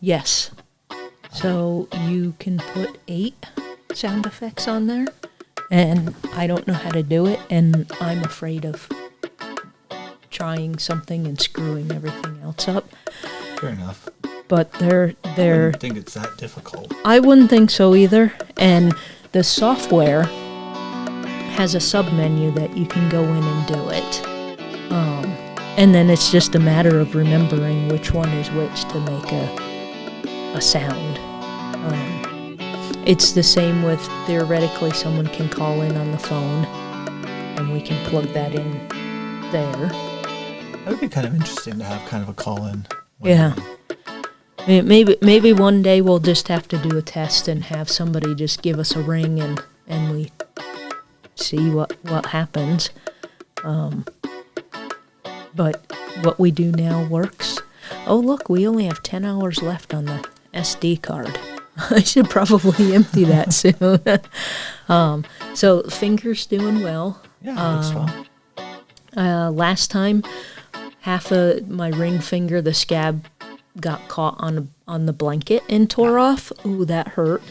Yes. So you can put 8 sound effects on there, and I don't know how to do it, and I'm afraid of trying something and screwing everything else up. Fair enough. But they're I wouldn't think it's that difficult. I wouldn't think so either. And the software has a sub-menu that you can go in and do it. And then it's just a matter of remembering which one is which to make a sound. It's the same with, theoretically, someone can call in on the phone, and we can plug that in there. That would be kind of interesting to have kind of a call-in. Yeah. Maybe one day we'll just have to do a test and have somebody just give us a ring and we see what happens. But what we do now works. Oh, look, we only have 10 hours left on the SD card. I should probably empty that soon. So finger's doing well. Yeah, looks well. Last time, half of my ring finger, the scab got caught on the blanket and tore off. Ooh, that hurt.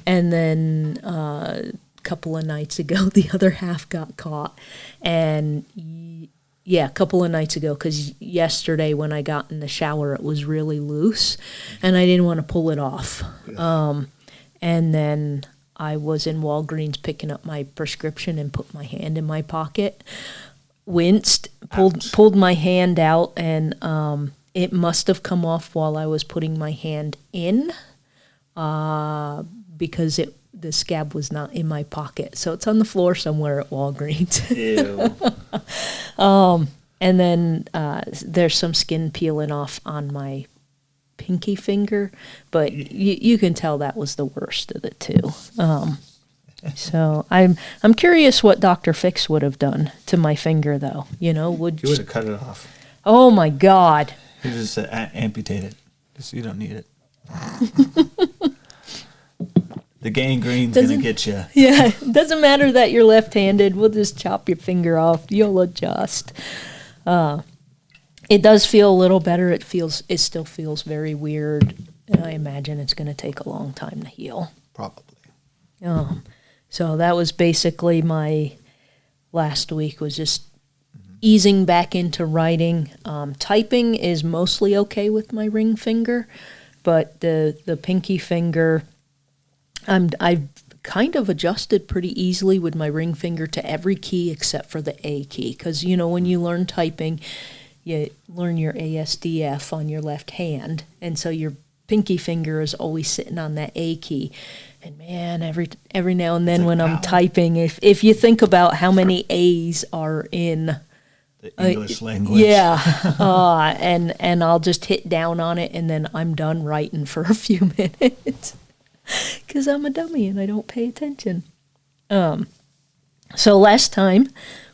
And then a couple of nights ago, the other half got caught. And yeah, a couple of nights ago, because yesterday when I got in the shower, it was really loose, and I didn't want to pull it off. Yeah. And then I was in Walgreens picking up my prescription and put my hand in my pocket, winced, pulled my hand out, and it must have come off while I was putting my hand in, because the scab was not in my pocket. So it's on the floor somewhere at Walgreens. Ew. And then there's some skin peeling off on my pinky finger, but you can tell that was the worst of the two. So I'm curious what Dr. Fix would have done to my finger, though. You would have cut it off. Oh my God! You just amputate it. Just you don't need it. The gangrene's going to get you. Yeah, it doesn't matter that you're left-handed. We'll just chop your finger off. You'll adjust. It does feel a little better. It still feels very weird. And I imagine it's going to take a long time to heal. Probably. So that was basically my last week, was just easing back into writing. Typing is mostly okay with my ring finger, but the pinky finger, I've kind of adjusted pretty easily with my ring finger to every key except for the A key. Because, when you learn typing, you learn your ASDF on your left hand. And so your pinky finger is always sitting on that A key. And man, every now and then when I'm typing, if you think about how many A's are in the English language. Yeah. And I'll just hit down on it, and then I'm done writing for a few minutes. Because I'm a dummy and I don't pay attention. So last time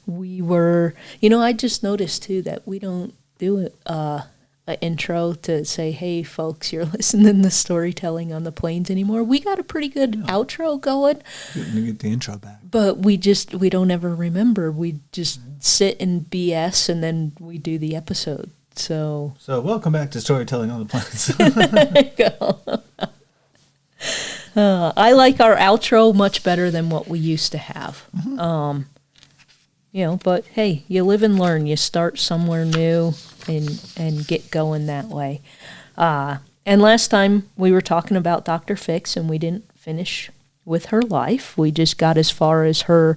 we were, I just noticed too that we don't do an intro to say, hey folks, you're listening to storytelling on the plains anymore. We got a pretty good outro going. You get the intro back. But we don't ever remember. We just sit and BS, and then we do the episode. So welcome back to Storytelling on the Plains. There you go. I like our outro much better than what we used to have. Mm-hmm. But hey, you live and learn. You start somewhere new and get going that way. And last time we were talking about Dr. Fix, and we didn't finish with her life. We just got as far as her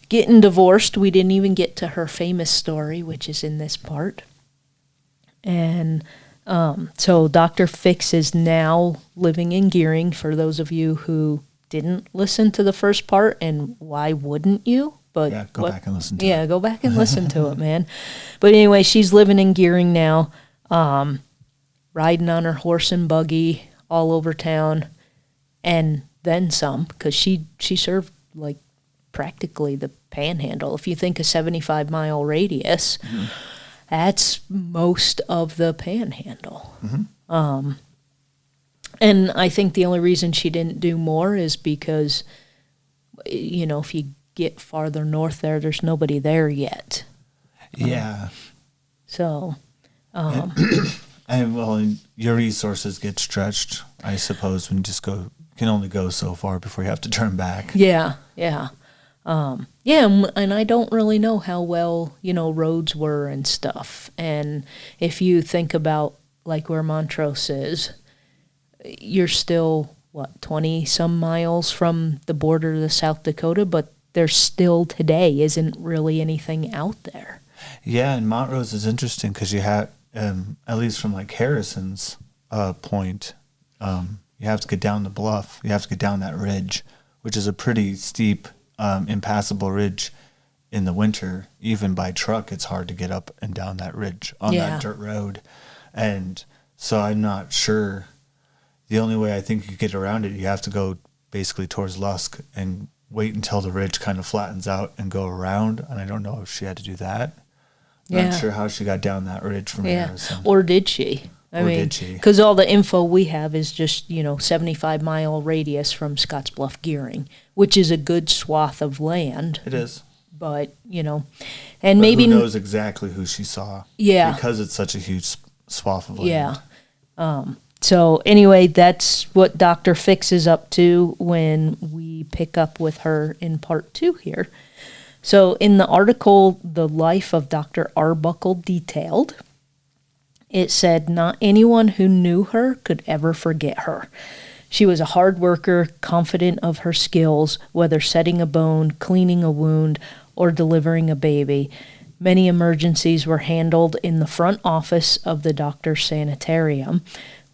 getting divorced. We didn't even get to her famous story, which is in this part. And so Dr. Fix is now living in Gearing, for those of you who didn't listen to the first part, and why wouldn't you? But go back and listen to it. Yeah, go back and listen to it, man. But anyway, she's living in Gearing now, riding on her horse and buggy all over town, and then some, because she served like practically the panhandle. If you think a 75-mile radius, that's most of the panhandle. Mm-hmm. And I think the only reason she didn't do more is because, if you get farther north there's nobody there yet. Yeah. So. I And well, your resources get stretched, I suppose, when you just can only go so far before you have to turn back. Yeah. And I don't really know how well, roads were and stuff. And if you think about like where Montrose is, you're still, 20 some miles from the border to South Dakota, but there still today isn't really anything out there. Yeah, and Montrose is interesting because you have, at least from like Harrison's point, you have to get down the bluff. You have to get down that ridge, which is a pretty steep, impassable ridge in the winter. Even by truck, it's hard to get up and down that ridge on that dirt road. And so I'm not sure. The only way I think you get around it, you have to go basically towards Lusk and wait until the ridge kind of flattens out and go around. And I don't know if she had to do that. I'm not sure how she got down that ridge from Harrison. Or did she? Did she? Because all the info we have is just, 75-mile radius from Scottsbluff Gearing, which is a good swath of land. It is. But, and but maybe... who knows exactly who she saw. Yeah. Because it's such a huge swath of land. Yeah. So anyway, that's what Dr. Fix is up to when we pick up with her in part 2 here. So in the article, The Life of Dr. Arbuckle Detailed, it said, not anyone who knew her could ever forget her. She was a hard worker, confident of her skills, whether setting a bone, cleaning a wound, or delivering a baby. Many emergencies were handled in the front office of the doctor's sanitarium,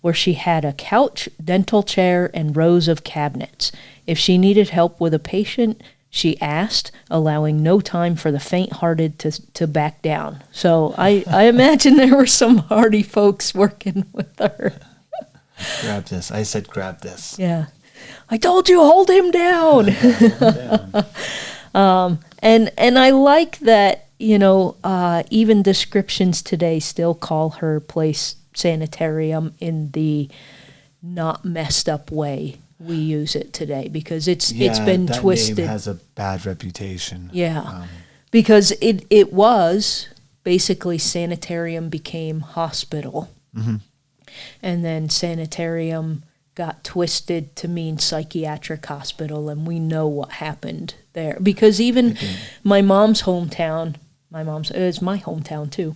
where she had a couch, dental chair, and rows of cabinets. If she needed help with a patient, she asked, allowing no time for the faint-hearted to back down. So I imagine there were some hardy folks working with her. Grab this. I said grab this. Yeah. I told you, hold him down. And I like that, even descriptions today still call her place sanitarium in the not messed up way we use it today, because it's been that twisted. Name has a bad reputation. Yeah, because it was basically sanitarium became hospital, and then sanitarium got twisted to mean psychiatric hospital, and we know what happened there. Because even my mom's hometown, it's my hometown too.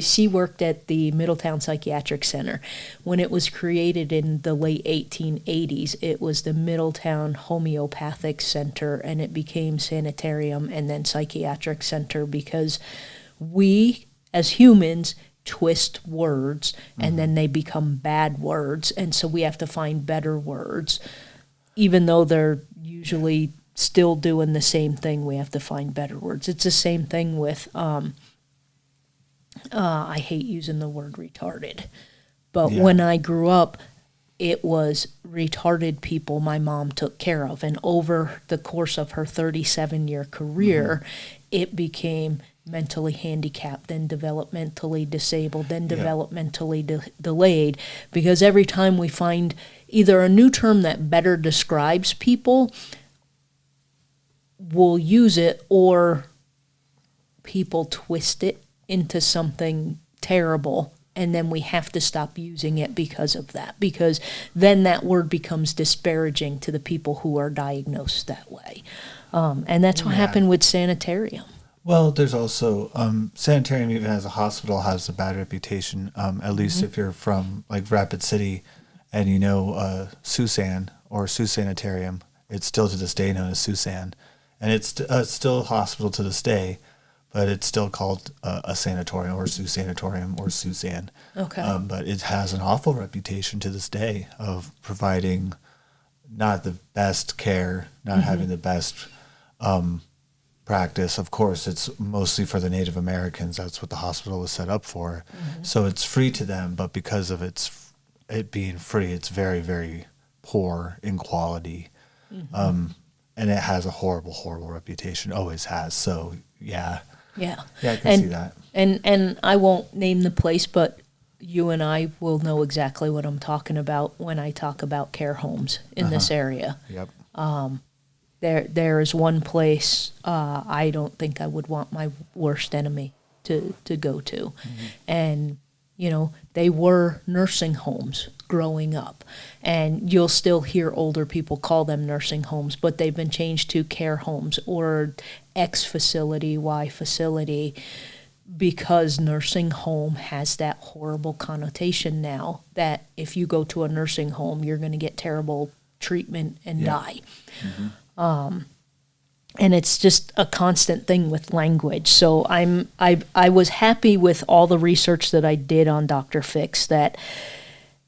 She worked at the Middletown Psychiatric Center. When it was created in the late 1880s, it was the Middletown Homeopathic Center, and it became sanitarium and then psychiatric center because we, as humans, twist words, and then they become bad words, and so we have to find better words. Even though they're usually still doing the same thing, we have to find better words. It's the same thing with... I hate using the word retarded, but when I grew up, it was retarded people my mom took care of. And over the course of her 37-year career, it became mentally handicapped, then developmentally disabled, then developmentally delayed. Because every time we find either a new term that better describes people, we'll use it, or people twist it into something terrible, and then we have to stop using it because of that, because then that word becomes disparaging to the people who are diagnosed that way. And that's what happened with sanitarium. Well, there's also sanitarium, even as a hospital, has a bad reputation, at least if you're from like Rapid City and Susan or Sioux Sanitarium. It's still to this day known as Susan, and it's still a hospital to this day, but it's still called a sanatorium or Sioux Sanatorium or Susan. Okay. But it has an awful reputation to this day of providing not the best care, not having the best practice. Of course, it's mostly for the Native Americans. That's what the hospital was set up for. So it's free to them, but because of it being free, it's very, very poor in quality. And it has a horrible, horrible reputation. Always has. So, yeah. Yeah. Yeah, I can see that. And I won't name the place, but you and I will know exactly what I'm talking about when I talk about care homes in this area. Yep. There is one place I don't think I would want my worst enemy to go to. And, they were nursing homes growing up. And you'll still hear older people call them nursing homes, but they've been changed to care homes or X facility, Y facility, because nursing home has that horrible connotation now that if you go to a nursing home, you're going to get terrible treatment and die. And it's just a constant thing with language. So I was happy with all the research that I did on Dr. Fix, that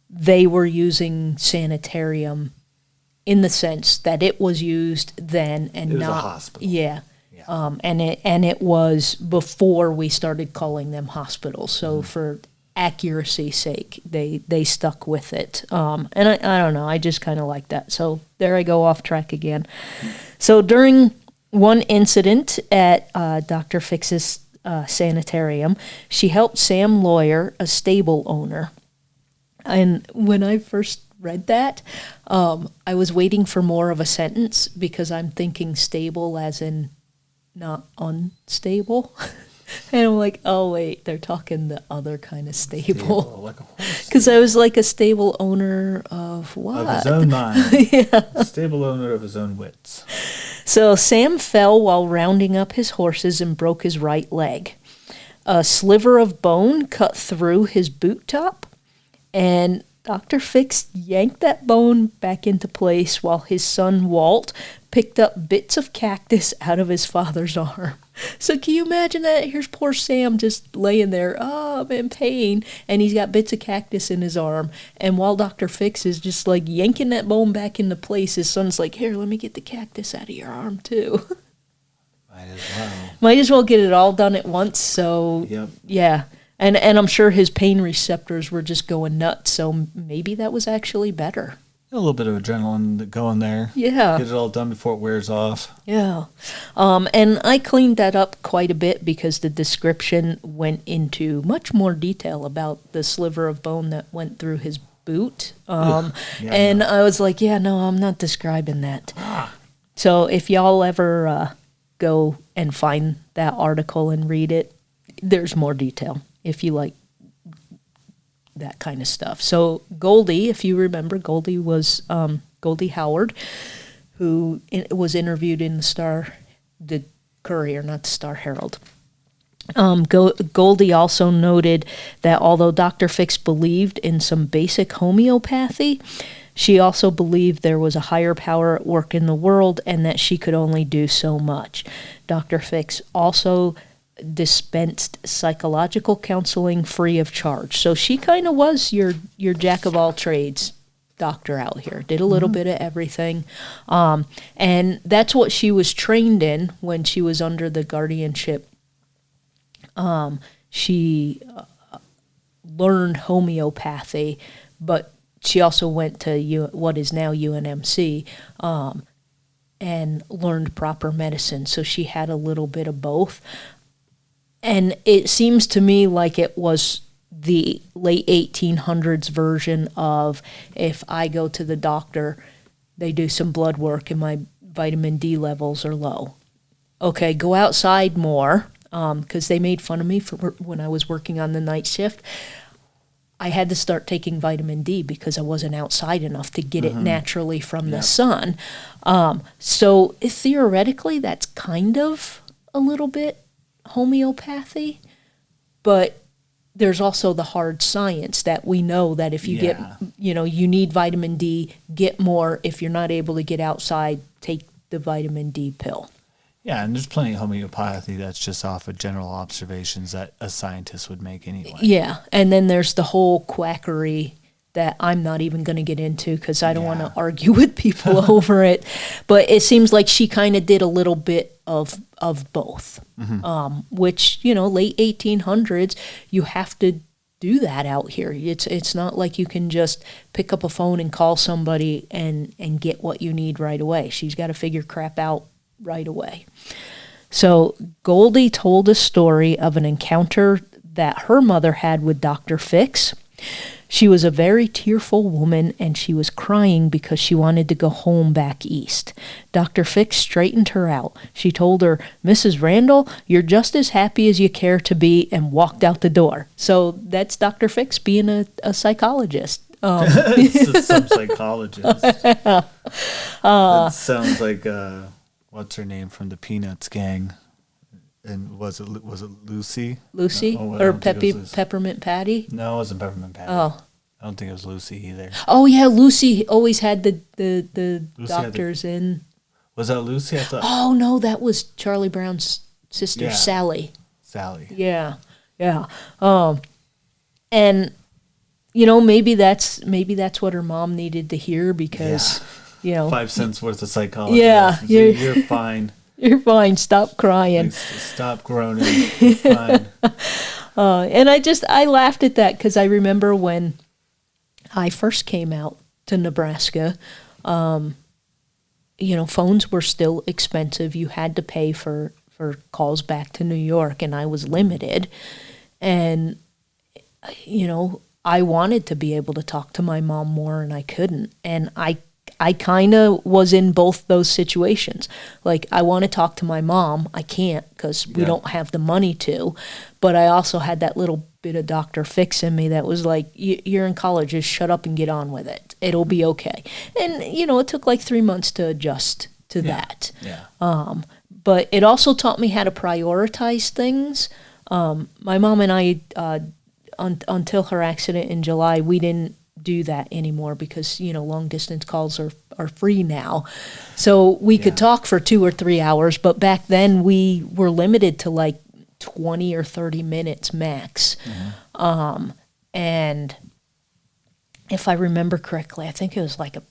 they were using sanitarium in the sense that it was used then and it was not a hospital. Yeah. And it was before we started calling them hospitals. So for accuracy's sake, they stuck with it. And I don't know, I just kind of like that. So there I go off track again. So during one incident at Dr. Fix's sanitarium, she helped Sam Lawyer, a stable owner. And when I first read that, I was waiting for more of a sentence because I'm thinking stable as in not unstable. And I'm like, oh, wait, they're talking the other kind of stable. Like a horse. Because I was like a stable owner of what? Of his own mind. A stable owner of his own wits. So Sam fell while rounding up his horses and broke his right leg. A sliver of bone cut through his boot top, and Dr. Fix yanked that bone back into place while his son Walt picked up bits of cactus out of his father's arm. So can you imagine that? Here's poor Sam just laying there, I'm in pain, and he's got bits of cactus in his arm. And while Dr. Fix is just like yanking that bone back into place, his son's like, here, let me get the cactus out of your arm too. Might as well. Might as well get it all done at once. So yeah. And I'm sure his pain receptors were just going nuts, so maybe that was actually better. A little bit of adrenaline going there. Yeah. Get it all done before it wears off. Yeah. And I cleaned that up quite a bit because the description went into much more detail about the sliver of bone that went through his boot. And I was like, no, I'm not describing that. So if y'all ever go and find that article and read it, there's more detail if you like that kind of stuff. So Goldie, if you remember, Goldie was Goldie Howard, who was interviewed in the Courier, not the Star Herald. Goldie also noted that although Dr. Fix believed in some basic homeopathy, she also believed there was a higher power at work in the world and that she could only do so much. Dr. Fix also dispensed psychological counseling free of charge. So she kind of was your jack of all trades doctor out here. Did a little bit of everything. And that's what she was trained in when she was under the guardianship. She learned homeopathy, but she also went to what is now UNMC and learned proper medicine. So she had a little bit of both. And it seems to me like it was the late 1800s version of if I go to the doctor, they do some blood work and my vitamin D levels are low. Okay, go outside more, because they made fun of me for when I was working on the night shift. I had to start taking vitamin D because I wasn't outside enough to get it naturally from the sun. So theoretically, that's kind of a little bit homeopathy, but there's also the hard science that we know that if you get, you need vitamin D, get more. If you're not able to get outside, take the vitamin D pill. Yeah, and there's plenty of homeopathy that's just off of general observations that a scientist would make anyway. Yeah, and then there's the whole quackery that I'm not even going to get into because I don't want to argue with people over it. But it seems like she kind of did a little bit of both, which, late 1800s, you have to do that out here. It's not like you can just pick up a phone and call somebody and get what you need right away. She's got to figure crap out right away. So Goldie told a story of an encounter that her mother had with Dr. Fix. She was a very tearful woman, and she was crying because she wanted to go home back east. Dr. Fix straightened her out. She told her, "Mrs. Randall, you're just as happy as you care to be," and walked out the door. So that's Dr. Fix being a psychologist. Some psychologist. That sounds like what's her name from the Peanuts gang? And was it Lucy? Lucy? No, or Peppermint Patty? No, it wasn't Peppermint Patty. Oh. I don't think it was Lucy either. Oh yeah, Lucy always had the doctors in. Was that Lucy? I thought. Oh no, that was Charlie Brown's sister, Sally. Sally. Yeah. And maybe that's what her mom needed to hear because 5 cents worth of psychology. Yeah, you're fine. You're fine. Stop crying. Stop groaning. You're fine. And I laughed at that because I remember when I first came out to Nebraska, phones were still expensive. You had to pay for calls back to New York, and I was limited. And, I wanted to be able to talk to my mom more, and I couldn't. And I kind of was in both those situations. Like, I want to talk to my mom. I can't because we don't have the money to. But I also had that little bit of Dr. Fix in me that was like, you're in college, just shut up and get on with it. It'll be okay. And, it took like 3 months to adjust to that. Yeah. But it also taught me how to prioritize things. My mom and I, until her accident in July, we didn't do that anymore because long distance calls are free now, so we could talk for 2 or 3 hours, but back then we were limited to like 20 or 30 minutes max. And if I remember correctly, I think it was like a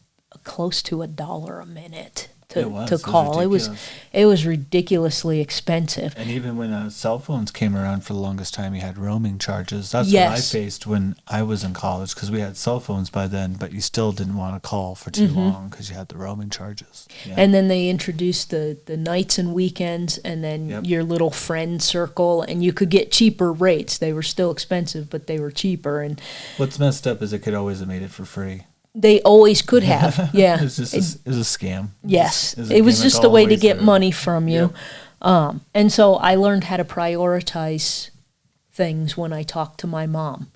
close to $1 a minute to call. It was ridiculously expensive. And even when cell phones came around for the longest time, you had roaming charges. That's what I faced when I was in college because we had cell phones by then, but you still didn't want to call for too long because you had the roaming charges. Yeah. And then they introduced the nights and weekends, and then your little friend circle, and you could get cheaper rates. They were still expensive, but they were cheaper. And what's messed up is it could always have made it for free. They always could have, yeah. It was a scam. Yes, it was just a way to get money from you. Yep. And so I learned how to prioritize things when I talk to my mom.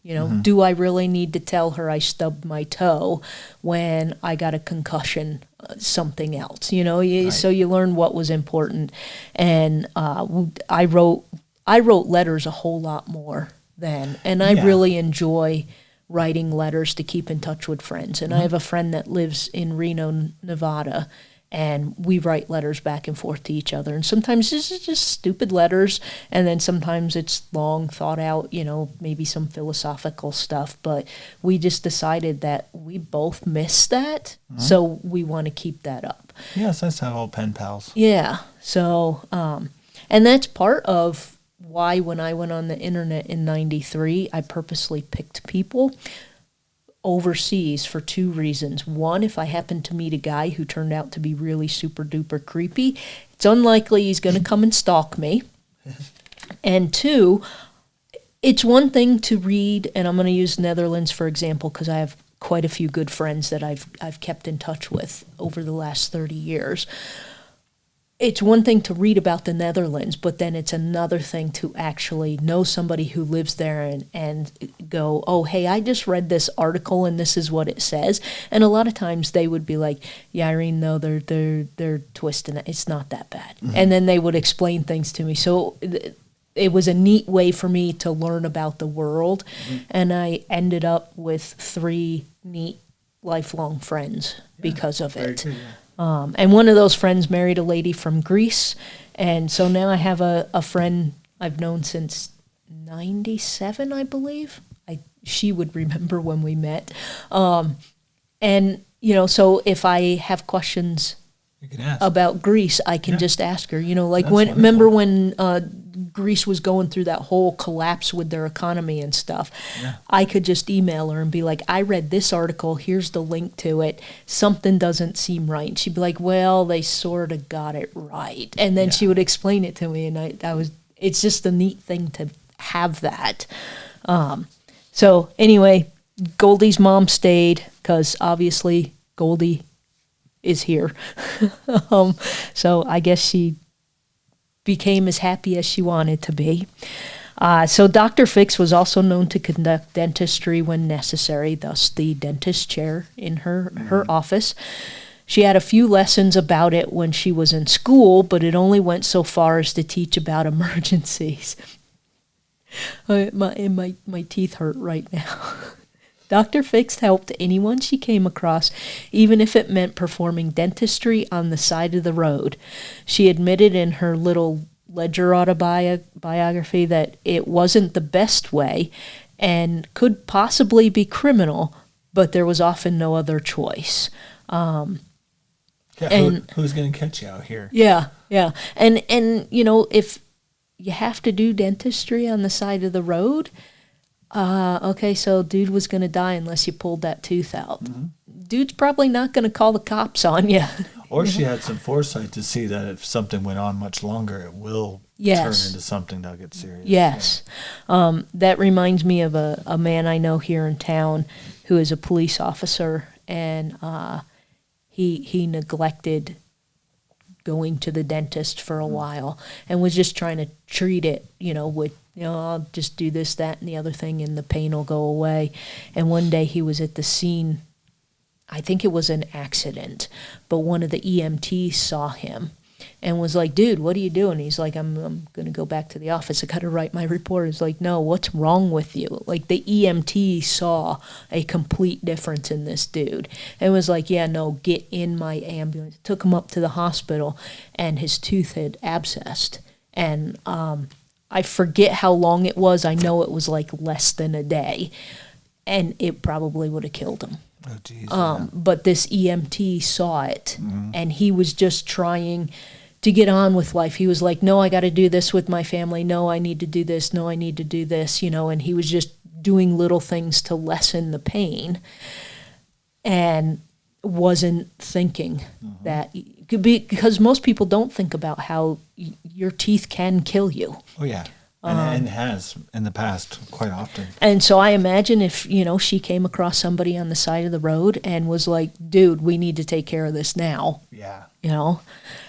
Do I really need to tell her I stubbed my toe when I got a concussion, something else? Right. So you learn what was important. And I wrote letters a whole lot more then, and I really enjoy writing letters to keep in touch with friends. And I have a friend that lives in Reno, Nevada, and we write letters back and forth to each other. And sometimes this is just stupid letters, and then sometimes it's long, thought out, maybe some philosophical stuff. But we just decided that we both miss that, so we want to keep that up. Yeah, it's nice to have old pen pals. Yeah, so, and that's part of why when I went on the internet in 93, I purposely picked people overseas for 2 reasons. One, if I happened to meet a guy who turned out to be really super duper creepy, it's unlikely he's going to come and stalk me. And 2, it's one thing to read, and I'm going to use Netherlands for example because I have quite a few good friends that I've kept in touch with over the last 30 years. It's one thing to read about the Netherlands, but then it's another thing to actually know somebody who lives there and go, oh, hey, I just read this article and this is what it says. And a lot of times they would be like, yeah, Irene, no, they're twisting it. It's not that bad. And then they would explain things to me. So it was a neat way for me to learn about the world. And I ended up with 3 neat lifelong friends because of it. Cool, yeah. And one of those friends married a lady from Greece, and so now I have a friend I've known since 97, I believe. She would remember when we met. And, so if I have questions about Greece, I can just ask her. Remember when Greece was going through that whole collapse with their economy and stuff? Yeah. I could just email her and be like, I read this article, here's the link to it. Something doesn't seem right. And she'd be like, well, they sort of got it right. And then she would explain it to me, and it's just a neat thing to have that. So anyway, Goldie's mom stayed because obviously Goldie is here. So I guess she became as happy as she wanted to be. So Dr. Fix was also known to conduct dentistry when necessary, thus the dentist chair in her office. She had a few lessons about it when she was in school, but it only went so far as to teach about emergencies. My teeth hurt right now. Dr. Fix helped anyone she came across, even if it meant performing dentistry on the side of the road. She admitted in her little Ledger autobiography that it wasn't the best way and could possibly be criminal, but there was often no other choice. Who's going to catch you out here? Yeah. And if you have to do dentistry on the side of the road, okay, so dude was going to die unless you pulled that tooth out. Mm-hmm. Dude's probably not going to call the cops on you. Or she had some foresight to see that if something went on much longer, it will turn into something that'll get serious. Yes. Yeah. That reminds me of a man I know here in town who is a police officer, and he neglected going to the dentist for a while and was just trying to treat it, with, I'll just do this, that, and the other thing, and the pain will go away. And one day he was at the scene. I think it was an accident, but one of the EMTs saw him and was like, dude, what are you doing? He's like, I'm going to go back to the office. I got to write my report. He's like, no, what's wrong with you? Like, the EMT saw a complete difference in this dude and was like, yeah, no, get in my ambulance. Took him up to the hospital, and his tooth had abscessed. And I forget how long it was. I know it was like less than a day, and it probably would have killed him. Oh, geez, But this EMT saw it, and he was just trying to get on with life. He was like, no, I got to do this with my family. No, I need to do this. No, I need to do this, and he was just doing little things to lessen the pain and wasn't thinking that, because most people don't think about how your teeth can kill you. Oh, yeah. And has in the past quite often. And so I imagine if, she came across somebody on the side of the road and was like, dude, we need to take care of this now. Yeah.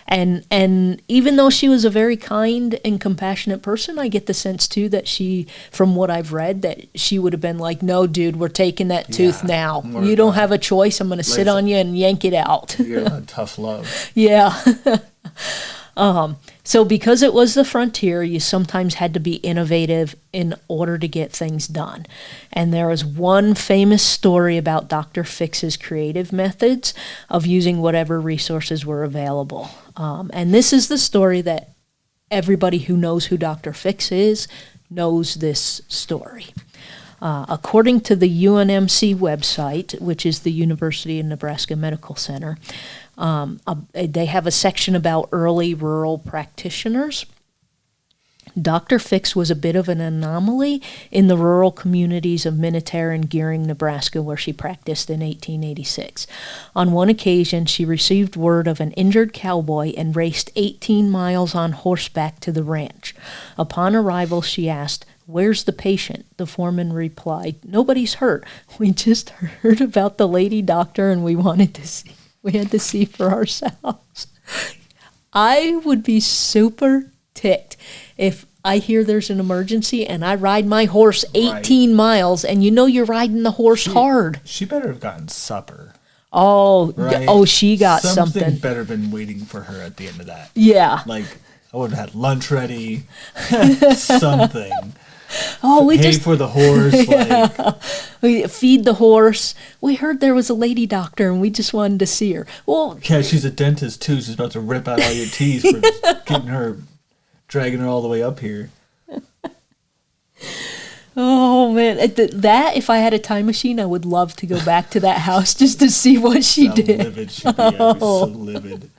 And even though she was a very kind and compassionate person, I get the sense too that she, from what I've read, that she would have been like, no, dude, we're taking that tooth now. You don't have a choice. I'm going to sit on you and yank it out. You're a tough love. Yeah. So because it was the frontier, you sometimes had to be innovative in order to get things done. And there is one famous story about Dr. Fix's creative methods of using whatever resources were available. And this is the story that everybody who knows who Dr. Fix is knows this story. According to the UNMC website, which is the University of Nebraska Medical Center, they have a section about early rural practitioners. Dr. Fix was a bit of an anomaly in the rural communities of Minnetonka and Gearing, Nebraska, where she practiced in 1886. On one occasion, she received word of an injured cowboy and raced 18 miles on horseback to the ranch. Upon arrival, she asked, "Where's the patient?" The foreman replied, "Nobody's hurt. We just heard about the lady doctor and we wanted to see. We had to see for ourselves." I would be super ticked if I hear there's an emergency and I ride my horse 18 miles and you're riding the horse hard. She better have gotten supper. Oh, right? Oh, she got something. Something better been waiting for her at the end of that. Yeah. Like, I would have had lunch ready, something. Oh, we pay just for the horse. Yeah. We feed the horse. We heard there was a lady doctor, and we just wanted to see her. Well, yeah, she's a dentist too. She's about to rip out all your teeth for dragging her all the way up here. Oh man, that if I had a time machine, I would love to go back to that house just to see what she did. Livid she'd be. I'd be so livid.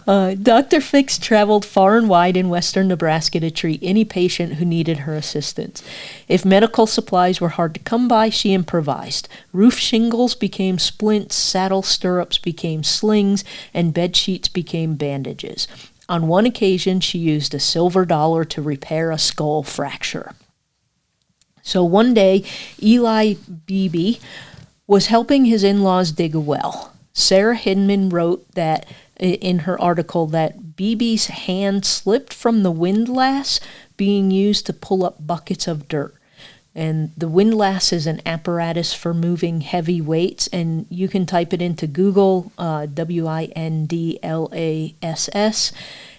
Dr. Fix traveled far and wide in western Nebraska to treat any patient who needed her assistance. If medical supplies were hard to come by, she improvised. Roof shingles became splints, saddle stirrups became slings, and bed sheets became bandages. On one occasion, she used a silver dollar to repair a skull fracture. So one day, Eli Beebe was helping his in-laws dig a well. Sarah Hindman wrote that in her article that Beebe's hand slipped from the windlass being used to pull up buckets of dirt. And the windlass is an apparatus for moving heavy weights, and you can type it into Google, Windlass,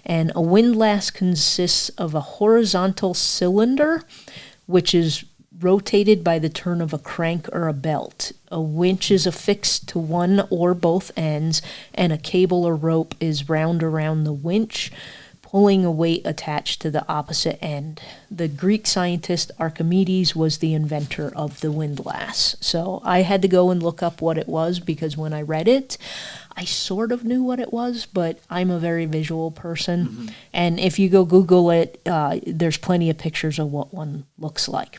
and a windlass consists of a horizontal cylinder, which is rotated by the turn of a crank or a belt. A winch is affixed to one or both ends, and a cable or rope is wound around the winch, pulling a weight attached to the opposite end. The Greek scientist Archimedes was the inventor of the windlass. So I had to go and look up what it was, because when I read it, I sort of knew what it was, but I'm a very visual person. Mm-hmm. And if you go Google it, there's plenty of pictures of what one looks like.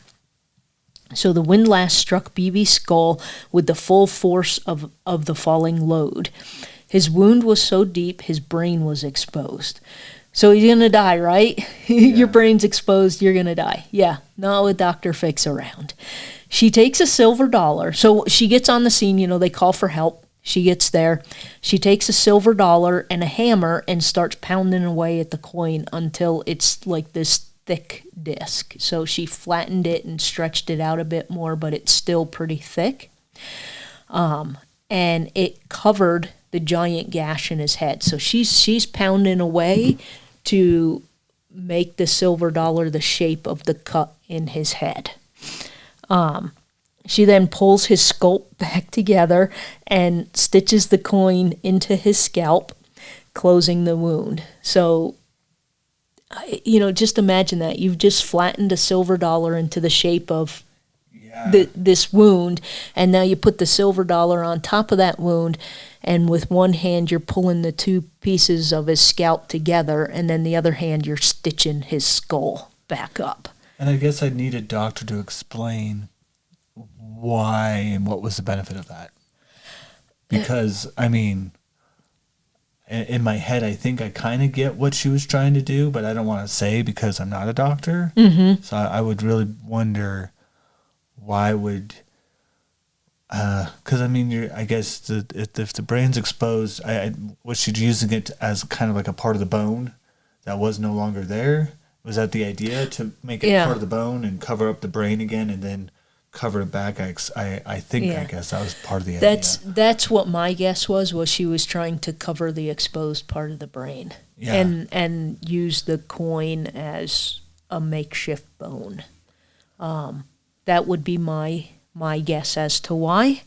So the windlass struck Beebe's skull with the full force of the falling load. His wound was so deep, his brain was exposed. So he's going to die, right? Yeah. Your brain's exposed, you're going to die. Yeah, not with Dr. Fix around. She takes a silver dollar. So she gets on the scene, they call for help. She gets there. She takes a silver dollar and a hammer and starts pounding away at the coin until it's like this thick disc. So she flattened it and stretched it out a bit more, but it's still pretty thick. And it covered the giant gash in his head. So she's pounding away to make the silver dollar the shape of the cut in his head. She then pulls his sculpt back together and stitches the coin into his scalp, closing the wound. So, just imagine that. You've just flattened a silver dollar into the shape of this wound, and now you put the silver dollar on top of that wound, and with one hand you're pulling the two pieces of his scalp together, and then the other hand you're stitching his skull back up. And I guess I'd need a doctor to explain why and what was the benefit of that. Because, in my head, I think I kind of get what she was trying to do, but I don't want to say because I'm not a doctor. Mm-hmm. So I would really wonder why would, because I guess if the brain's exposed, was she using it as kind of like a part of the bone that was no longer there? Was that the idea, to make it part of the bone and cover up the brain again and then cover it back? I guess that was part of the idea. That's what my guess was she was trying to cover the exposed part of the brain, and use the coin as a makeshift bone. That would be my guess as to why.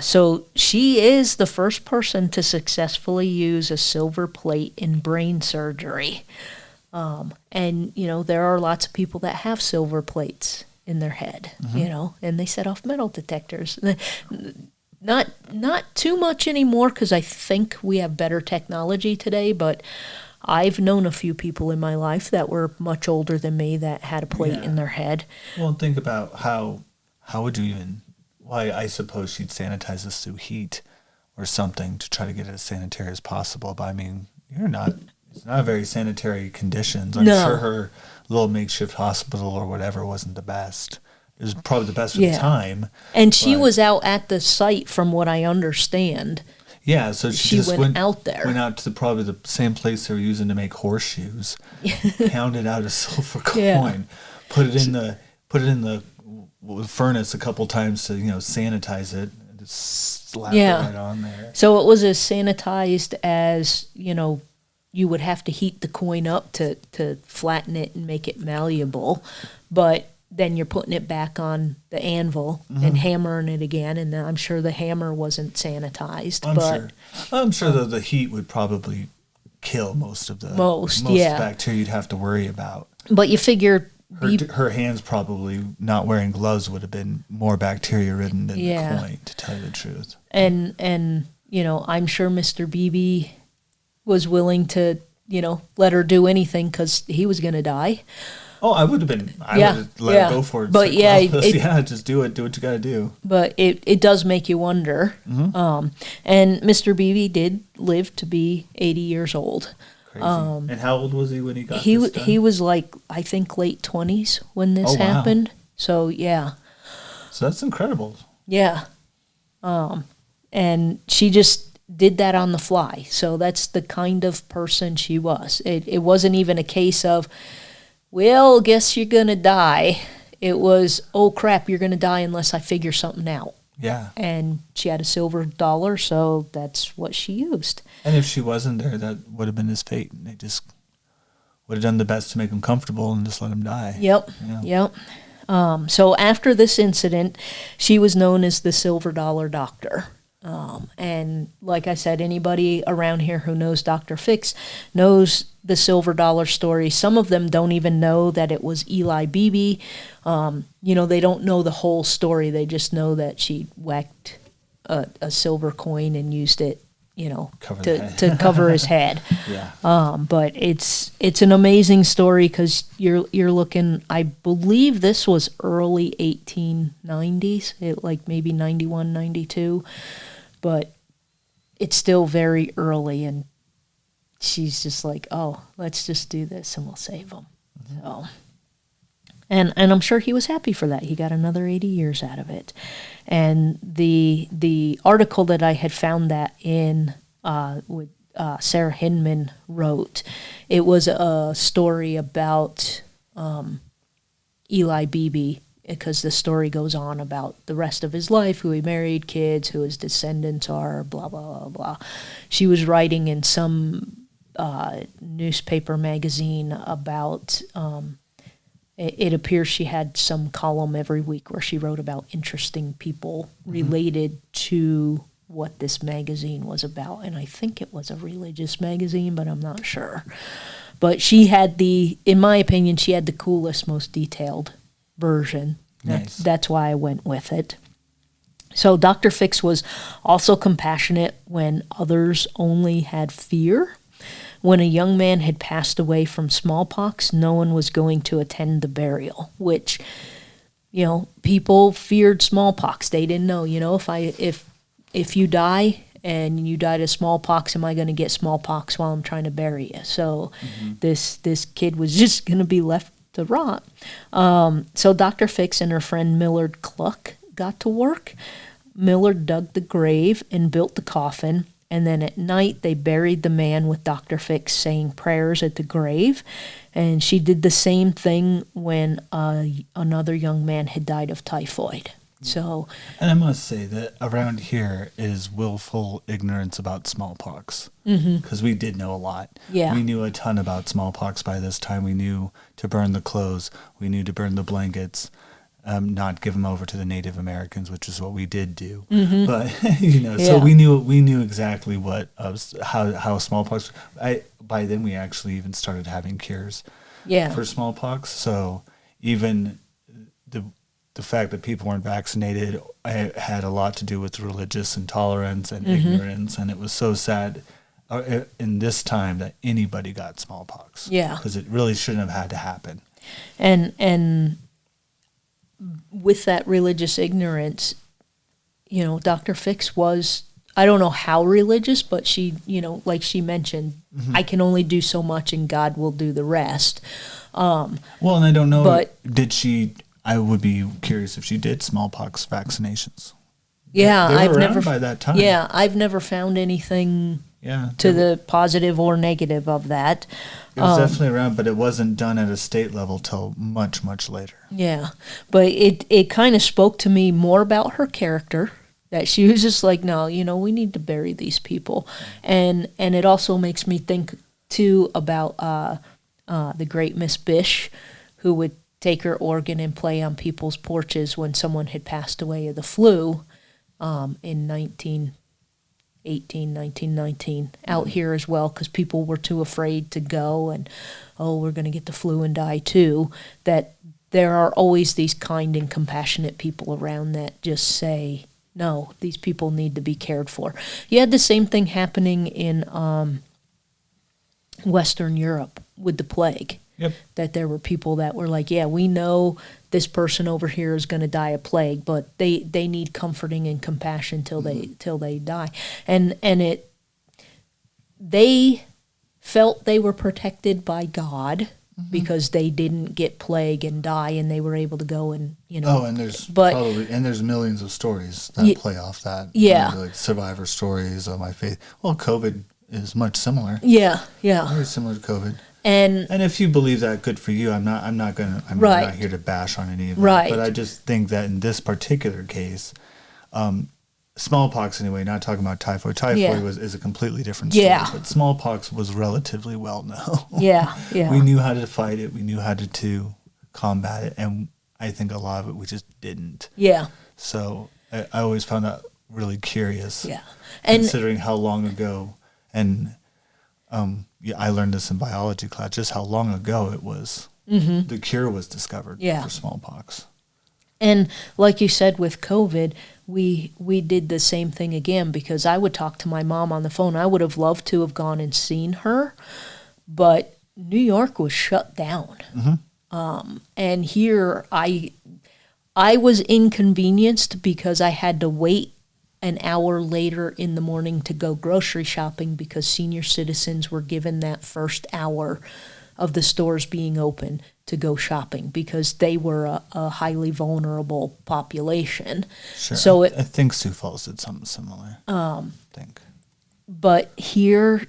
So she is the first person to successfully use a silver plate in brain surgery. And there are lots of people that have silver plates in their head, mm-hmm. And they set off metal detectors. Not too much anymore, because I think we have better technology today, but I've known a few people in my life that were much older than me that had a plate in their head. Well, think about how would you even, I suppose she'd sanitize this through heat or something to try to get it as sanitary as possible, but it's not very sanitary conditions. I'm sure her little makeshift hospital or whatever wasn't the best. It was probably the best at the time. And she was out at the site, from what I understand. Yeah, so she just went out there. Went out to probably the same place they were using to make horseshoes. Pounded out a silver coin, put it in the furnace a couple times to sanitize it, and just slap it right on there. So it was as sanitized as you would have to heat the coin up to flatten it and make it malleable, but then you're putting it back on the anvil mm-hmm. and hammering it again, and I'm sure the hammer wasn't sanitized. I'm sure that the heat would probably kill most bacteria you'd have to worry about. But you figure her hands, probably not wearing gloves, would have been more bacteria ridden than the coin, to tell you the truth. And I'm sure Mr. Beebe was willing to let her do anything, because he was going to die. Oh, I would have been. I would have let her go for it. But just do it. Do what you got to do. But it does make you wonder. Mm-hmm. And Mr. Beebe did live to be 80 years old. Crazy. And how old was he when he got this done? He was I think late 20s when this happened. So, yeah. So that's incredible. Yeah. And she just did that on the fly. So that's the kind of person she was. It wasn't even a case of, well, guess you're going to die. It was, oh, crap, you're going to die unless I figure something out. Yeah. And she had a silver dollar, so that's what she used. And if she wasn't there, that would have been his fate. They just would have done the best to make him comfortable and just let him die. Yep, yep. So after this incident, she was known as the Silver Dollar Doctor. And like I said, anybody around here who knows Dr. Fix knows the Silver Dollar story. Some of them don't even know that it was Eli Beebe. They don't know the whole story. They just know that she whacked a silver coin and used it, to cover his head. Yeah. But it's an amazing story because you're looking. I believe this was early 1890s, like maybe 91, 92. But it's still very early, and she's just like, oh, let's just do this and we'll save him. Mm-hmm. So, and I'm sure he was happy for that. He got another 80 years out of it. And the article that I had found that in with Sarah Hinman wrote, it was a story about Eli Beebe, because the story goes on about the rest of his life, who he married, kids, who his descendants are, blah, blah, blah, blah. She was writing in some newspaper magazine about, it appears she had some column every week where she wrote about interesting people related to what this magazine was about. And I think it was a religious magazine, but I'm not sure. But she had in my opinion, she had the coolest, most detailed version. Nice. That's why I went with it. So Dr. Fix was also compassionate when others only had fear. When a young man had passed away from smallpox, no one was going to attend the burial, which, people feared smallpox. They didn't know, if you die and you died of smallpox, am I going to get smallpox while I'm trying to bury you? So this kid was just going to be left to rot. So Dr. Fix and her friend Millard Cluck got to work. Millard dug the grave and built the coffin, and then at night they buried the man with Dr. Fix saying prayers at the grave. And she did the same thing when another young man had died of typhoid. So, and I must say that around here is willful ignorance about smallpox, because we did know a lot. Yeah. We knew a ton about smallpox by this time. We knew to burn the clothes. We knew to burn the blankets, not give them over to the Native Americans, which is what we did do. But so we knew exactly what how smallpox. By then we actually even started having cures. For smallpox. So even the fact that people weren't vaccinated had a lot to do with religious intolerance and ignorance, and it was so sad in this time that anybody got smallpox. Yeah. Because it really shouldn't have had to happen. And with that religious ignorance, Dr. Fix was, I don't know how religious, but she, like she mentioned, I can only do so much and God will do the rest. And I don't know, but did she... I would be curious if she did smallpox vaccinations. Yeah, they were I've around never by that time. Yeah, I've never found anything to the positive or negative of that. It was definitely around, but it wasn't done at a state level till much, much later. Yeah, but it kind of spoke to me more about her character, that she was just like, no, we need to bury these people. And it also makes me think, too, about the great Miss Bish, who would take her organ and play on people's porches when someone had passed away of the flu in 1919, out here as well, because people were too afraid to go and, we're going to get the flu and die too, that there are always these kind and compassionate people around that just say, no, these people need to be cared for. You had the same thing happening in Western Europe with the plague. Yep. That there were people that were like, yeah, we know this person over here is going to die of plague, but they need comforting and compassion till they die. And they felt they were protected by God, because they didn't get plague and die, and they were able to go and, and there's millions of stories that play off that. Yeah. Like survivor stories of my faith. Well, COVID is much similar. Yeah. Very similar to COVID. And if you believe that, good for you. I'm not here to bash on any of that. Right. But I just think that in this particular case, smallpox anyway, not talking about typhoid. Typhoid is a completely different story. Yeah. But smallpox was relatively well known. Yeah. We knew how to fight it. We knew how to combat it. And I think a lot of it we just didn't. Yeah. So I always found that really curious. Yeah. And considering how long ago, and I learned this in biology class, just how long ago it was. The cure was discovered for smallpox. And like you said with COVID, we did the same thing again, because I would talk to my mom on the phone. I would have loved to have gone and seen her, but New York was shut down. And here I was inconvenienced because I had to wait an hour later in the morning to go grocery shopping, because senior citizens were given that first hour of the stores being open to go shopping, because they were a highly vulnerable population. Sure. So I think Sioux Falls did something similar. But here,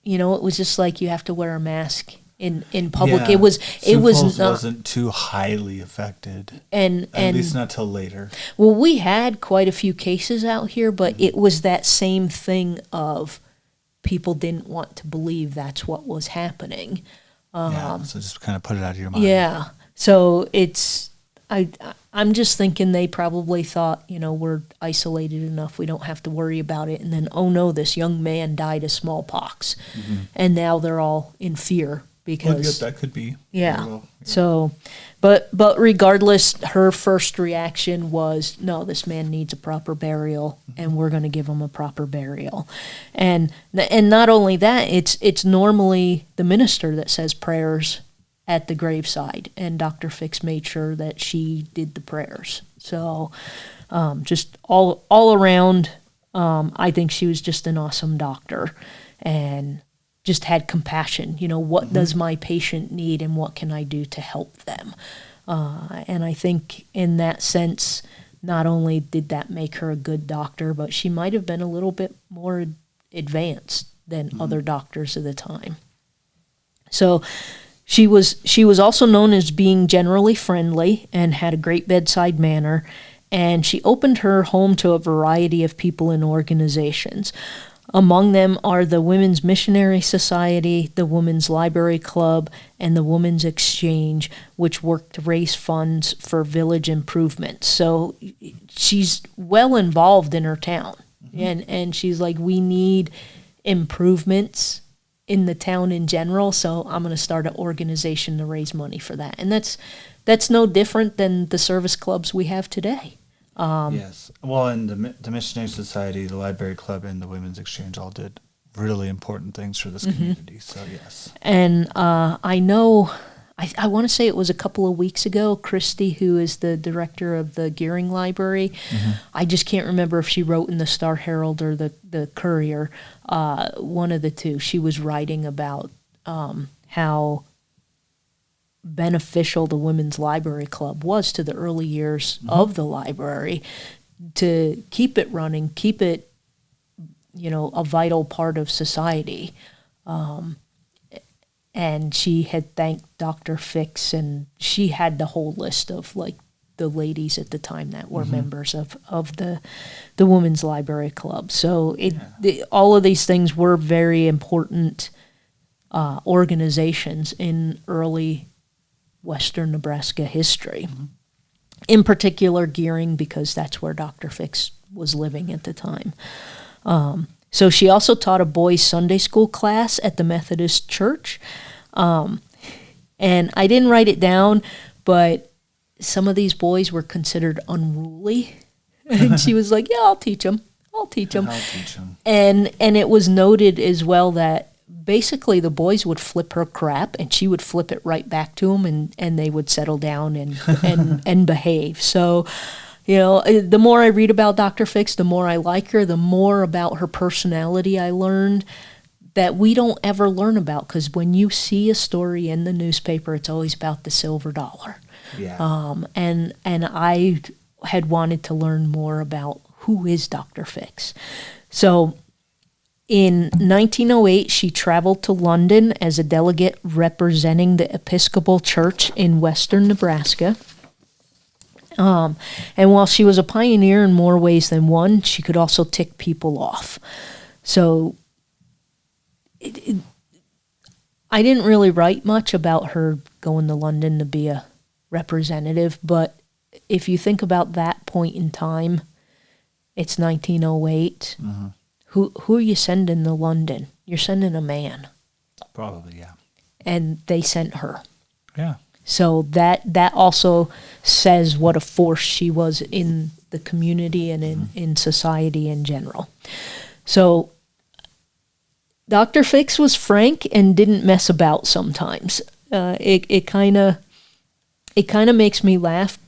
it was just like you have to wear a mask in public. Yeah. It Falls wasn't too highly affected, and at least not till later. Well, we had quite a few cases out here, but it was that same thing of people didn't want to believe that's what was happening. So just kind of put it out of your mind. Yeah. So I'm just thinking they probably thought, we're isolated enough, we don't have to worry about it. And then, oh no, this young man died of smallpox. And now they're all in fear because that could be. Yeah. Well, So, but regardless, her first reaction was, no, this man needs a proper burial, and we're going to give him a proper burial. And not only that, it's normally the minister that says prayers at the graveside, and Dr. Fix made sure that she did the prayers. So, just all around, I think she was just an awesome doctor, and just had compassion. What does my patient need, and what can I do to help them? And I think in that sense, not only did that make her a good doctor, but she might have been a little bit more advanced than other doctors of the time. So she was also known as being generally friendly and had a great bedside manner, and she opened her home to a variety of people and organizations. Among them are the Women's Missionary Society, the Women's Library Club, and the Women's Exchange, which work to raise funds for village improvement. So she's well involved in her town. And she's like, we need improvements in the town in general, so I'm going to start an organization to raise money for that. And that's no different than the service clubs we have today. Yes. Well, and the Missionary Society, the Library Club, and the Women's Exchange all did really important things for this community. So, yes. And I know, I want to say it was a couple of weeks ago, Christy, who is the director of the Gearing Library, I just can't remember if she wrote in the Star Herald or the Courier, one of the two. She was writing about how beneficial the Women's Library Club was to the early years of the library, to keep it running, keep it, a vital part of society. And she had thanked Dr. Fix, and she had the whole list of the ladies at the time that were members of the Women's Library Club. So all of these things were very important organizations in early Western Nebraska history. In particular, Gearing, because that's where Dr. Fix was living at the time. So she also taught a boys' Sunday school class at the Methodist Church. And I didn't write it down, but some of these boys were considered unruly. And she was like, yeah, I'll teach them. And it was noted as well that basically the boys would flip her crap, and she would flip it right back to them, and they would settle down and behave. So, the more I read about Dr. Fix, the more I like her, the more about her personality I learned, that we don't ever learn about, because when you see a story in the newspaper, it's always about the silver dollar. Yeah. And I had wanted to learn more about who is Dr. Fix. So in 1908, she traveled to London as a delegate representing the Episcopal Church in western Nebraska. And while she was a pioneer in more ways than one, she could also tick people off. So I didn't really write much about her going to London to be a representative, but if you think about that point in time, it's 1908. Mm-hmm. Who are you sending to London? You're sending a man. Probably, yeah. And they sent her. Yeah. So that also says what a force she was in the community and in society in general. So Dr. Fix was frank and didn't mess about sometimes. It kind of makes me laugh.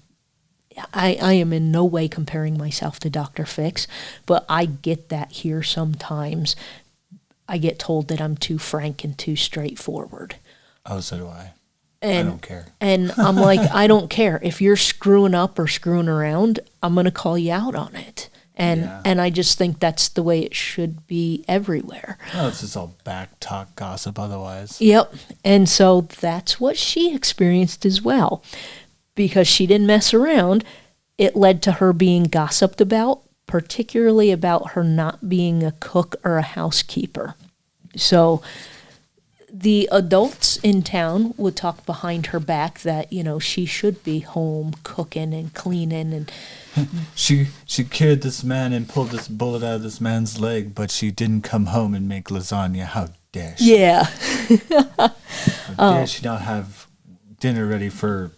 I am in no way comparing myself to Dr. Fix, but I get that here sometimes. I get told that I'm too frank and too straightforward. Oh, so do I. And, I don't care. And I'm like, I don't care. If you're screwing up or screwing around, I'm going to call you out on it. And I just think that's the way it should be everywhere. Oh, it's just all back talk gossip otherwise. Yep. And so that's what she experienced as well. Because she didn't mess around, it led to her being gossiped about, particularly about her not being a cook or a housekeeper. So the adults in town would talk behind her back that, she should be home cooking and cleaning. And she cured this man and pulled this bullet out of this man's leg, but she didn't come home and make lasagna. How dare she? Yeah. How dare she not have dinner ready for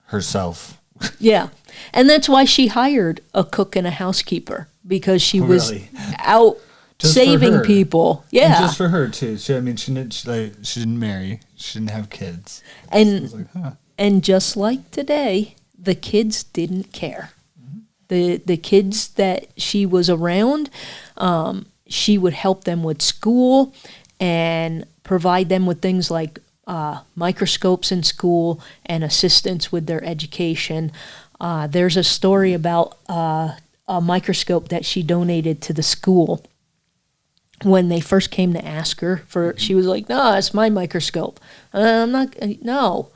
herself? Yeah. And that's why she hired a cook and a housekeeper, because she was out just saving people. Yeah. And just for her too. She didn't marry. She didn't have kids. And So like, and just like today, the kids didn't care. The kids that she was around, she would help them with school and provide them with things like microscopes in school and assistance with their education. There's a story about a microscope that she donated to the school. When they first came to ask her for, she was like, "No, it's my microscope. I'm not, no."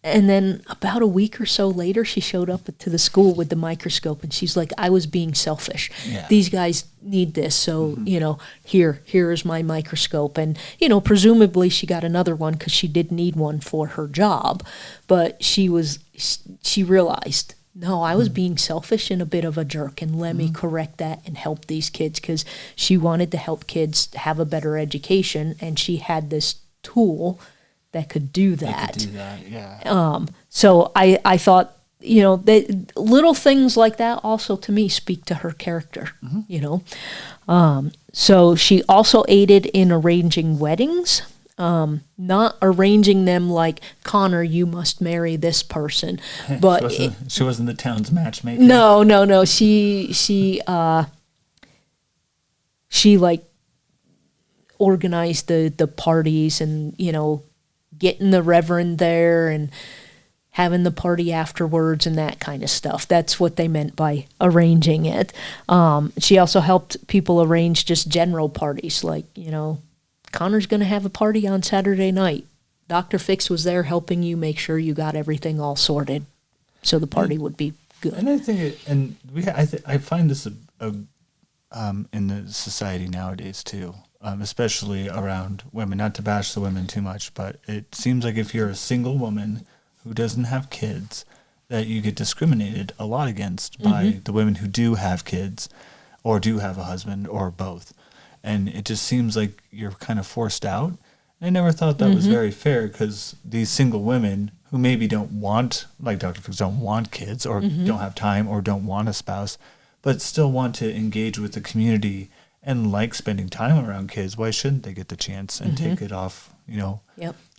And then about a week or so later, she showed up to the school with the microscope, and she's like, "I was being selfish. Yeah. These guys need this, so, here is my microscope." And, presumably she got another one because she did need one for her job. But she realized, no, I was being selfish and a bit of a jerk, and let me correct that and help these kids, because she wanted to help kids have a better education, and she had this tool that could do that. yeah. So I thought, that little things like that also to me speak to her character, So she also aided in arranging weddings, not arranging them like, "Connor, you must marry this person." But she wasn't the town's matchmaker. No. She like organized the parties and, getting the reverend there and having the party afterwards and that kind of stuff. That's what they meant by arranging it. She also helped people arrange just general parties, like, Connor's going to have a party on Saturday night. Dr. Fix was there helping you make sure you got everything all sorted so the party would be good. And I think, I find this in the society nowadays too. Especially around women, not to bash the women too much, but it seems like if you're a single woman who doesn't have kids, that you get discriminated a lot against by the women who do have kids or do have a husband or both. And it just seems like you're kind of forced out. I never thought that was very fair, because these single women who maybe don't want, like Dr. Fix, don't want kids or don't have time or don't want a spouse, but still want to engage with the community and like spending time around kids, why shouldn't they get the chance and take it off,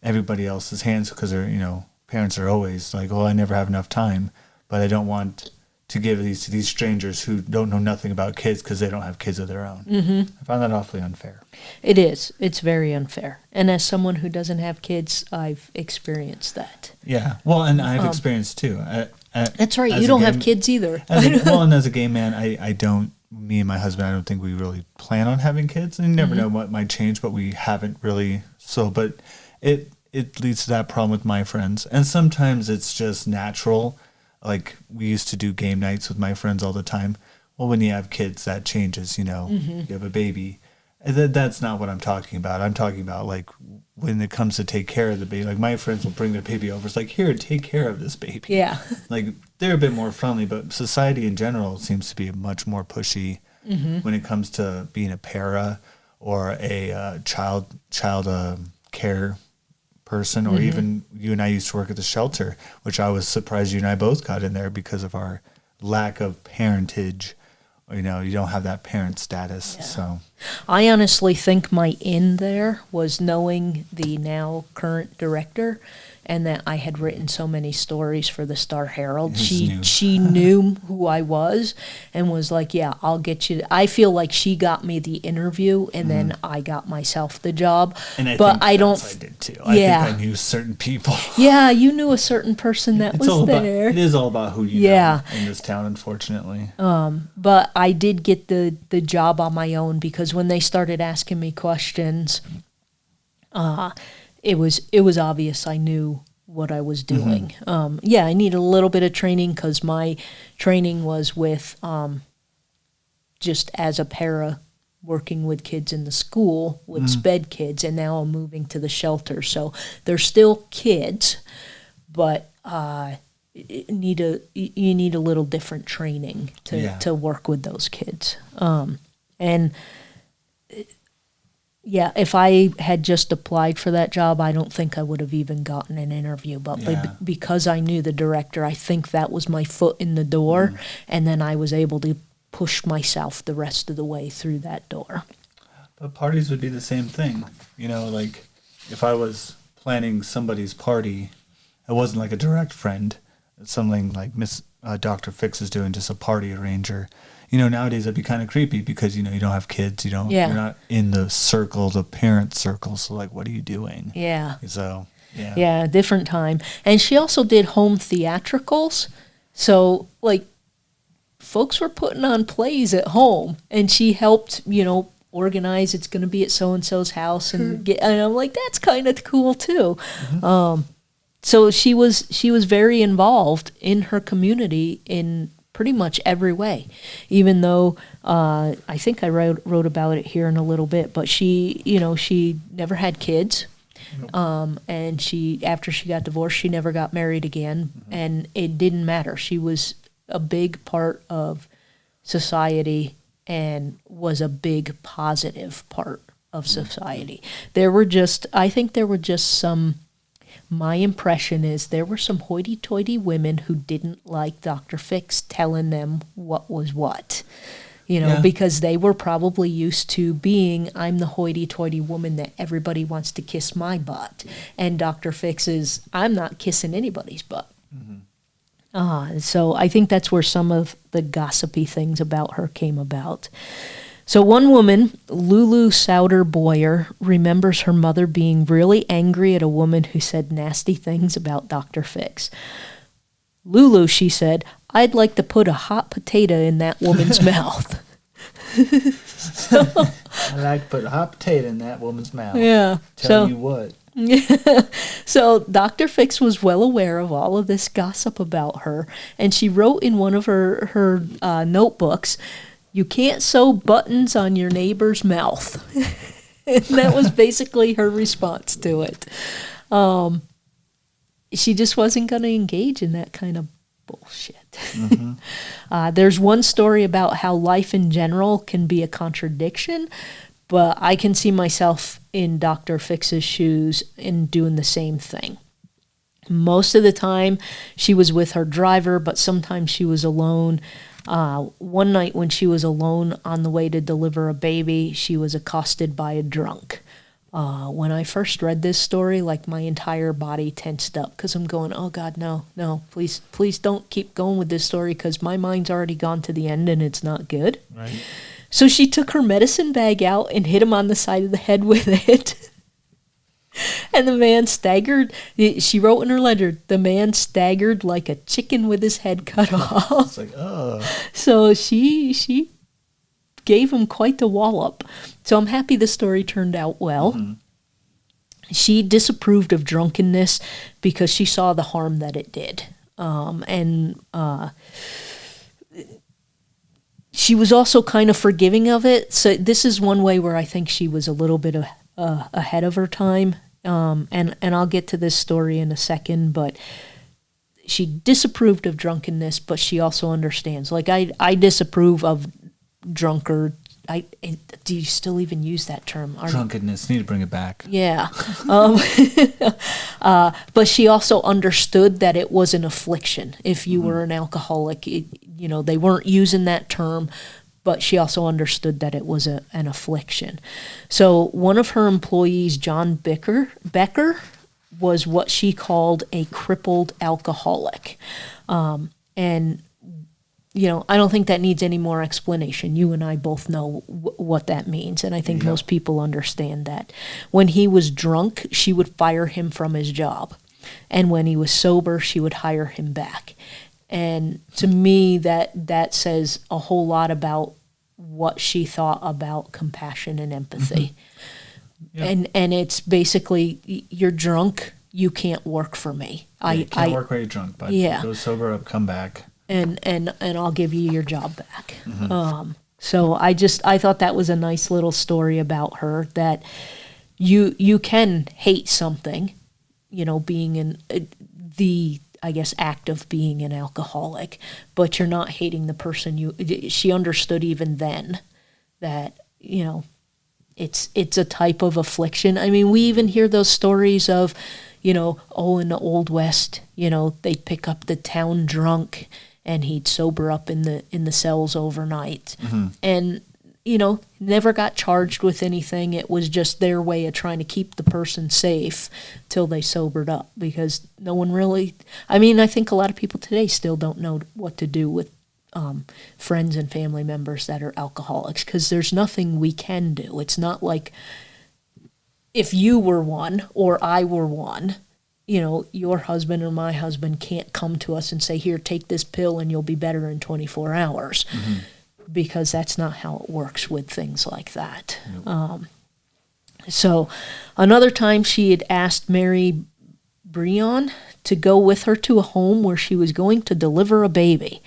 everybody else's hands? Because they're, parents are always like, "Oh, I never have enough time," but I don't want to give these to these strangers who don't know nothing about kids because they don't have kids of their own. I find that awfully unfair. It is. It's very unfair. And as someone who doesn't have kids, I've experienced that. Yeah. Well, and I've experienced too. That's right. You don't have kids either. And as a gay man, I don't, me and my husband, I don't think we really plan on having kids. And you never know what might change, but we haven't really. So, but it leads to that problem with my friends. And sometimes it's just natural. Like, we used to do game nights with my friends all the time. Well, when you have kids, that changes, you know. You have a baby. That's not what I'm talking about. I'm talking about, like, when it comes to take care of the baby. Like, my friends will bring their baby over. It's like, here, take care of this baby. Yeah. Like, they're a bit more friendly, but society in general seems to be much more pushy when it comes to being a para or a child care person, or even you and I used to work at the shelter, which I was surprised you and I both got in there because of our lack of parentage. You know, you don't have that parent status. Yeah. So I honestly think my in there was knowing the now current director, and that I had written so many stories for the Star Herald. She knew who I was and was like, yeah, I'll get you. I feel like she got me the interview, and then I got myself the job. And I did too. Yeah. I think I knew certain people. Yeah, you knew a certain person that was there. It is all about who you know in this town, unfortunately. But I did get the job on my own, because when they started asking me questions, it was obvious I knew what I was doing. I need a little bit of training, because my training was with just as a para, working with kids in the school, with SPED kids, and now I'm moving to the shelter. So they're still kids, but you need a little different training to work with those kids. Yeah, if I had just applied for that job, I don't think I would have even gotten an interview. But because I knew the director, I think that was my foot in the door, and then I was able to push myself the rest of the way through that door. But parties would be the same thing. You know, like, if I was planning somebody's party, it wasn't like a direct friend. It's something like Dr. Fix is doing, just a party arranger. You know, nowadays that'd be kind of creepy, because, you know, you don't have kids, you're not in the parent circle. So, like, what are you doing? Yeah. So, yeah. Yeah, different time. And she also did home theatricals. So, like, folks were putting on plays at home, and she helped, you know, organize, it's going to be at so-and-so's house, and I'm like, that's kind of cool too. So she was very involved in her community in pretty much every way, even though I think I wrote about it here in a little bit, but she never had kids. And after she got divorced, she never got married again, and it didn't matter. She was a big part of society and was a big positive part of society. I think there were just some, my impression is there were some hoity-toity women who didn't like Dr. Fix telling them what was what. Because they were probably used to being, I'm the hoity-toity woman that everybody wants to kiss my butt. And Dr. Fix is, I'm not kissing anybody's butt. So I think that's where some of the gossipy things about her came about. So one woman, Lulu Souter Boyer, remembers her mother being really angry at a woman who said nasty things about Dr. Fix. Lulu, she said, I'd like to put a hot potato in that woman's mouth. I'd like to put a hot potato in that woman's mouth. Yeah. Tell you what. So Dr. Fix was well aware of all of this gossip about her, and she wrote in one of her notebooks, you can't sew buttons on your neighbor's mouth. And that was basically her response to it. She just wasn't going to engage in that kind of bullshit. There's one story about how life in general can be a contradiction, but I can see myself in Dr. Fix's shoes in doing the same thing. Most of the time, she was with her driver, but sometimes she was alone. One night when she was alone on the way to deliver a baby, she was accosted by a drunk. When I first read this story, like my entire body tensed up because I'm going, oh God, no, please don't keep going with this story because my mind's already gone to the end and it's not good. Right. So she took her medicine bag out and hit him on the side of the head with it. And the man staggered. She wrote in her letter, the man staggered like a chicken with his head cut off. It's like, oh. So she gave him quite the wallop. So I'm happy the story turned out well. Mm-hmm. She disapproved of drunkenness because she saw the harm that it did. She was also kind of forgiving of it. So this is one way where I think she was a little bit ahead of her time. And I'll get to this story in a second, but she disapproved of drunkenness, but she also understands. Like I disapprove of drunkard. Do you still even use that term? Drunkenness. Need to bring it back. Yeah. But she also understood that it was an affliction. If you were an alcoholic, they weren't using that term, but she also understood that it was an affliction. So one of her employees, John Becker, was what she called a crippled alcoholic. And I don't think that needs any more explanation. You and I both know what that means, and I think most people understand that. When he was drunk, she would fire him from his job. And when he was sober, she would hire him back. And to me, that says a whole lot about what she thought about compassion and empathy. Mm-hmm. And it's basically, you're drunk, you can't work for me. You can't work while you're drunk, but go sober up, come back. And I'll give you your job back. Mm-hmm. So I thought that was a nice little story about her, that you can hate something, being in the, I guess, act of being an alcoholic, but you're not hating the person. She understood even then that, it's a type of affliction. I mean, we even hear those stories of, in the Old West, they'd pick up the town drunk and he'd sober up in the cells overnight. Mm-hmm. And, never got charged with anything. It was just their way of trying to keep the person safe till they sobered up, because no one really, I think a lot of people today still don't know what to do with friends and family members that are alcoholics, because there's nothing we can do. It's not like if you were one or I were one, your husband or my husband can't come to us and say, here, take this pill and you'll be better in 24 hours. Mm-hmm. Because that's not how it works with things like that. Nope. So another time she had asked Mary Breon to go with her to a home where she was going to deliver a baby.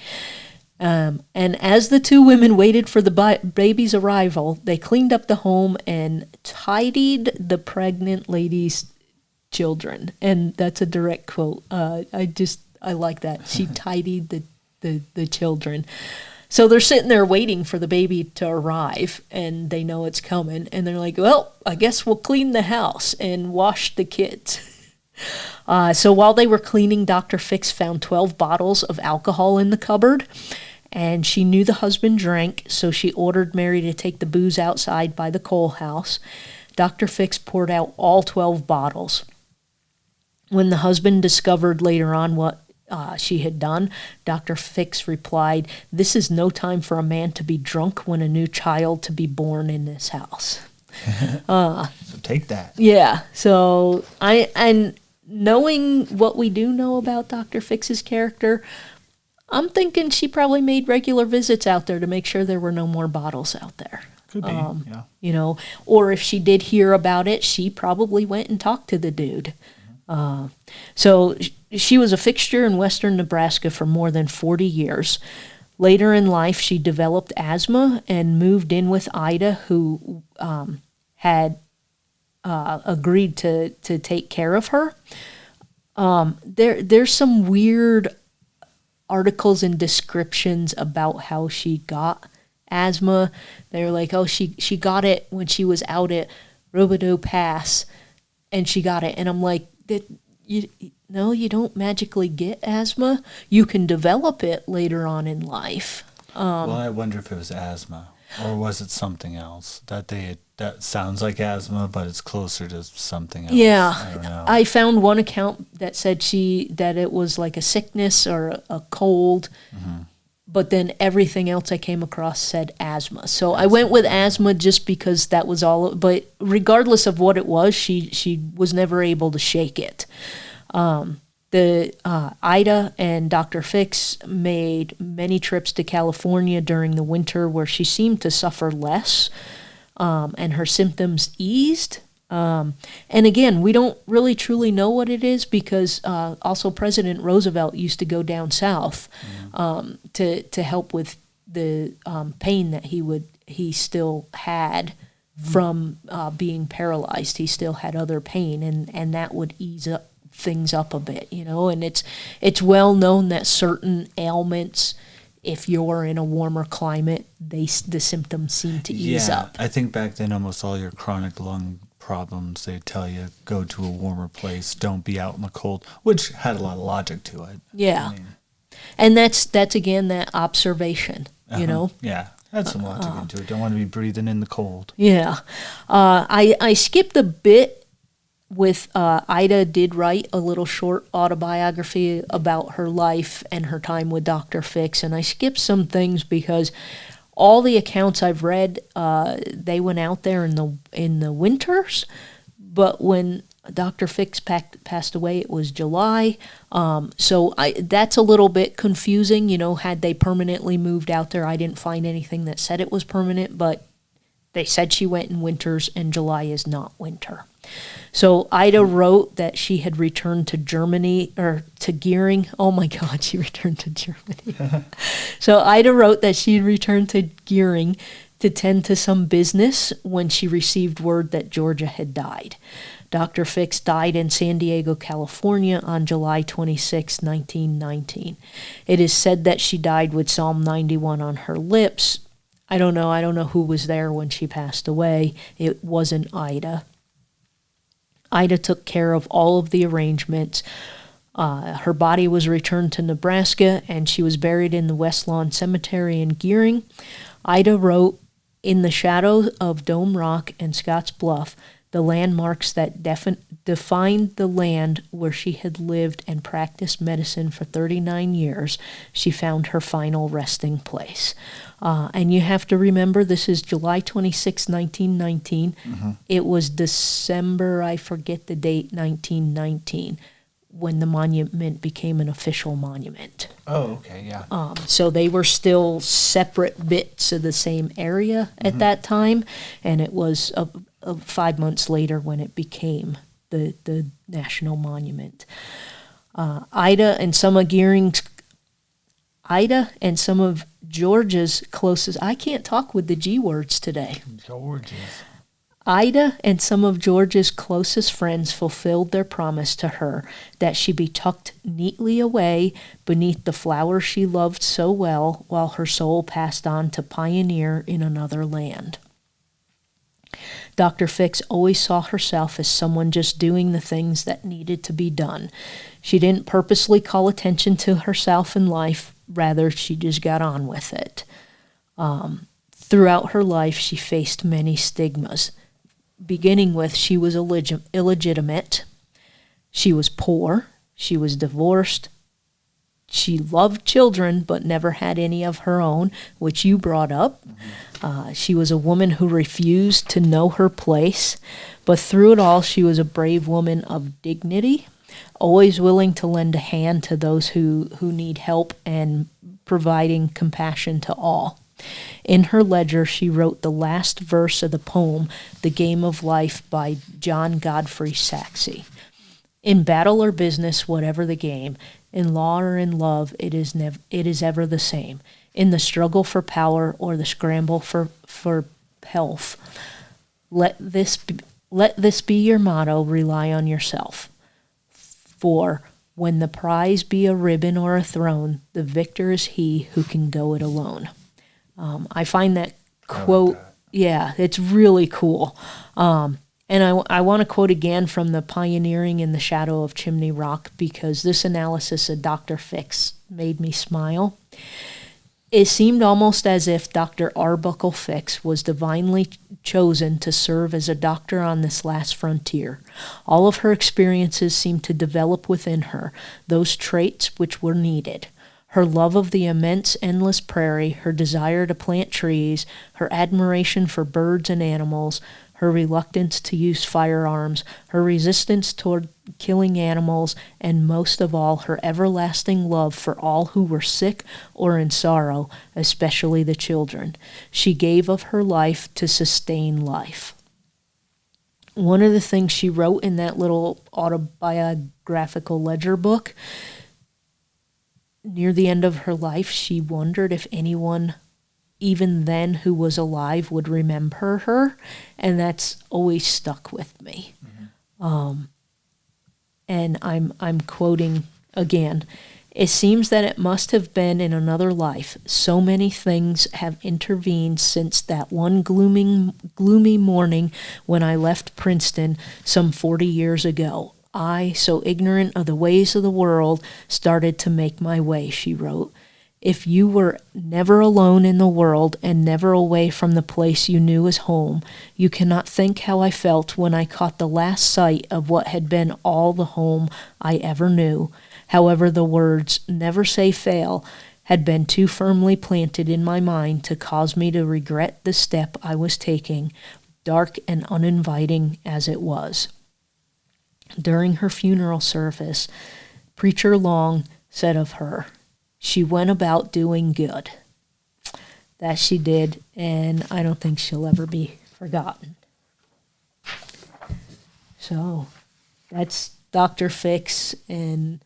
And as the two women waited for the baby's arrival, they cleaned up the home and tidied the pregnant lady's children. And that's a direct quote. I like that. She tidied the children. So they're sitting there waiting for the baby to arrive, and they know it's coming. And they're like, well, I guess we'll clean the house and wash the kids. So while they were cleaning, Dr. Fix found 12 bottles of alcohol in the cupboard. And she knew the husband drank, so she ordered Mary to take the booze outside by the coal house. Dr. Fix poured out all 12 bottles. When the husband discovered later on what she had done, Dr. Fix replied, "This is no time for a man to be drunk when a new child to be born in this house." So take that. Yeah. So and knowing what we do know about Dr. Fix's character, I'm thinking she probably made regular visits out there to make sure there were no more bottles out there. Could be, yeah. Or if she did hear about it, she probably went and talked to the dude. So she was a fixture in western Nebraska for more than 40 years. Later in life, she developed asthma and moved in with Ida, who had agreed to take care of her. There's some weird articles and descriptions about how she got asthma. They were like, oh, she got it when she was out at Robidoux Pass, and she got it. And I'm like, you don't magically get asthma. You can develop it later on in life. Well, I wonder if it was asthma, or was it something else that sounds like asthma, but it's closer to something else. Yeah, I don't know. I found one account that said that it was like a sickness or a cold, but then everything else I came across said asthma. So I went with asthma just because that was all. But regardless of what it was, she was never able to shake it. Ida and Dr. Fix made many trips to California during the winter where she seemed to suffer less, and her symptoms eased. And again, we don't really truly know what it is because also President Roosevelt used to go down south to help with the pain that he still had from being paralyzed. He still had other pain, and that would ease things up a bit, and it's well known that certain ailments, if you're in a warmer climate, the symptoms seem to ease up. I think back then almost all your chronic lung problems, they tell you go to a warmer place, don't be out in the cold, which had a lot of logic to it. Yeah. And that's again that observation, Yeah, that's some logic into it. Don't want to be breathing in the cold. Yeah. I skipped a bit with Ida did write a little short autobiography about her life and her time with Dr. Fix, and I skipped some things because all the accounts I've read, they went out there in the winters, but when Dr. Fix passed away, it was July, so that's a little bit confusing. Had they permanently moved out there, I didn't find anything that said it was permanent, but they said she went in winters, and July is not winter. So Ida wrote that she had returned to Germany, or to Gearing. Oh my God, she returned to Germany. So Ida wrote that she returned to Gearing to tend to some business when she received word that Georgia had died. Dr. Fix died in San Diego, California on July 26, 1919. It is said that she died with Psalm 91 on her lips. I don't know who was there when she passed away. It wasn't Ida. Ida took care of all of the arrangements. Her body was returned to Nebraska, and she was buried in the West Lawn Cemetery in Gearing. Ida wrote, "In the shadow of Dome Rock and Scotts Bluff, the landmarks that defined the land where she had lived and practiced medicine for 39 years, she found her final resting place." And you have to remember, this is July 26, 1919. It was December, I forget the date, 1919, when the monument became an official monument. Oh, okay, yeah. So they were still separate bits of the same area at that time, and it was 5 months later when it became the national monument. Ida and some of Georgia's closest, I can't talk with the G words today. Ida and some of Georgia's closest friends fulfilled their promise to her that she be tucked neatly away beneath the flowers she loved so well while her soul passed on to pioneer in another land. Dr. Fix always saw herself as someone just doing the things that needed to be done. She didn't purposely call attention to herself in life. Rather, she just got on with it. Throughout her life, she faced many stigmas, beginning with she was illegitimate, she was poor, she was divorced, she loved children but never had any of her own, which you brought up. She was a woman who refused to know her place, but through it all, she was a brave woman of dignity, always willing to lend a hand to those who need help and providing compassion to all. In her ledger, she wrote the last verse of the poem, The Game of Life by John Godfrey Saxe. In battle or business, whatever the game, in law or in love, it is ever the same. In the struggle for power or the scramble for health, let this be your motto, rely on yourself. For when the prize be a ribbon or a throne, the victor is he who can go it alone. I find that quote, it's really cool. And I want to quote again from the Pioneering in the Shadow of Chimney Rock, because this analysis of Dr. Fix made me smile. It seemed almost as if Dr. Arbuckle Fix was divinely chosen to serve as a doctor on this last frontier. All of her experiences seemed to develop within her those traits which were needed. Her love of the immense, endless prairie, her desire to plant trees, her admiration for birds and animals, her reluctance to use firearms, her resistance toward killing animals, and most of all, her everlasting love for all who were sick or in sorrow, especially the children. She gave of her life to sustain life. One of the things she wrote in that little autobiographical ledger book, near the end of her life, she wondered if anyone even then who was alive would remember her, and that's always stuck with me. And I'm quoting again. It seems that it must have been in another life. So many things have intervened since that one gloomy morning when I left Princeton some 40 years ago. I, so ignorant of the ways of the world, started to make my way, she wrote. If you were never alone in the world and never away from the place you knew as home, you cannot think how I felt when I caught the last sight of what had been all the home I ever knew. However, the words, never say fail, had been too firmly planted in my mind to cause me to regret the step I was taking, dark and uninviting as it was. During her funeral service, Preacher Long said of her, she went about doing good. That she did, and I don't think she'll ever be forgotten. So, that's Dr. Fix, and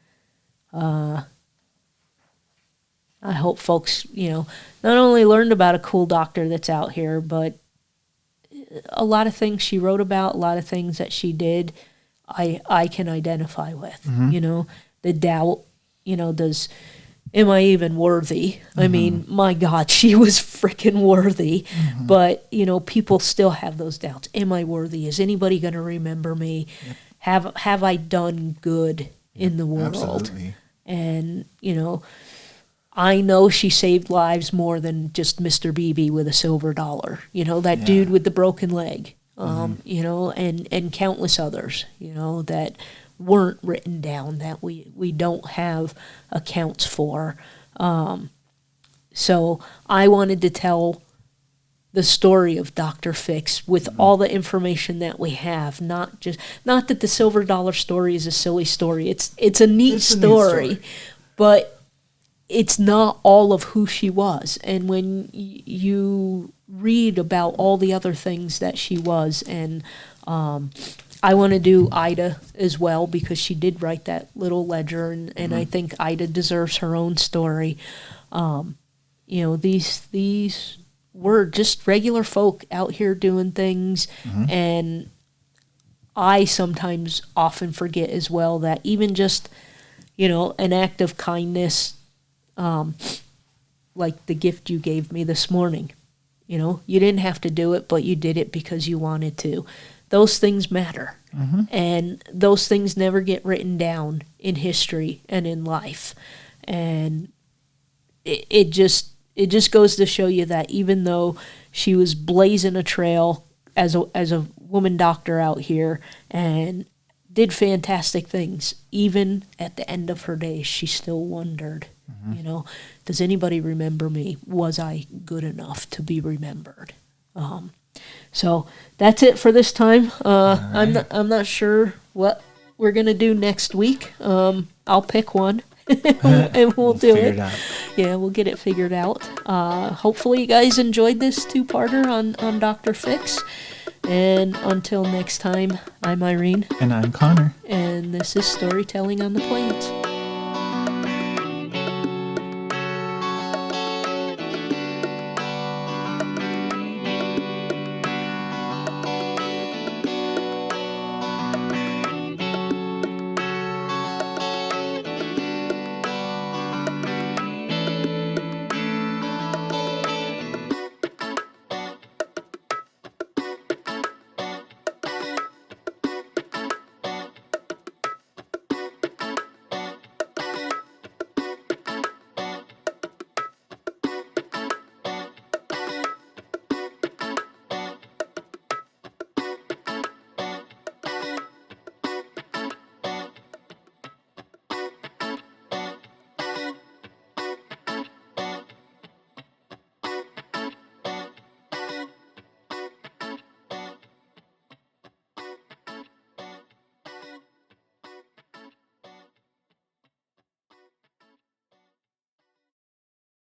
I hope folks, not only learned about a cool doctor that's out here, but a lot of things she wrote about, a lot of things that she did, I can identify with. The doubt, am I even worthy? I mean, my God, she was freaking worthy. But, people still have those doubts. Am I worthy? Is anybody going to remember me? Yep. Have I done good in the world? Absolutely. And, I know she saved lives more than just Mr. Beebe with a silver dollar. That dude with the broken leg, and countless others, that weren't written down, that we don't have accounts for. So I wanted to tell the story of Dr. Fix with all the information that we have, not that the silver dollar story is a silly story. It's a neat story, but it's not all of who she was. And when you read about all the other things that she was, and I want to do Ida as well, because she did write that little ledger, and I think Ida deserves her own story. These were just regular folk out here doing things, and I sometimes often forget as well that even just, an act of kindness, like the gift you gave me this morning, you didn't have to do it, but you did it because you wanted to. Those things matter, and those things never get written down in history and in life. And it just goes to show you that even though she was blazing a trail as a woman doctor out here and did fantastic things, even at the end of her days, she still wondered, does anybody remember me? Was I good enough to be remembered? So that's it for this time. Right. I'm not sure what we're gonna do next week. I'll pick one and we'll do it. Yeah, we'll get it figured out. Hopefully you guys enjoyed this two-parter on Dr. Fix. And until next time, I'm Irene. And I'm Connor. And this is Storytelling on the Plains.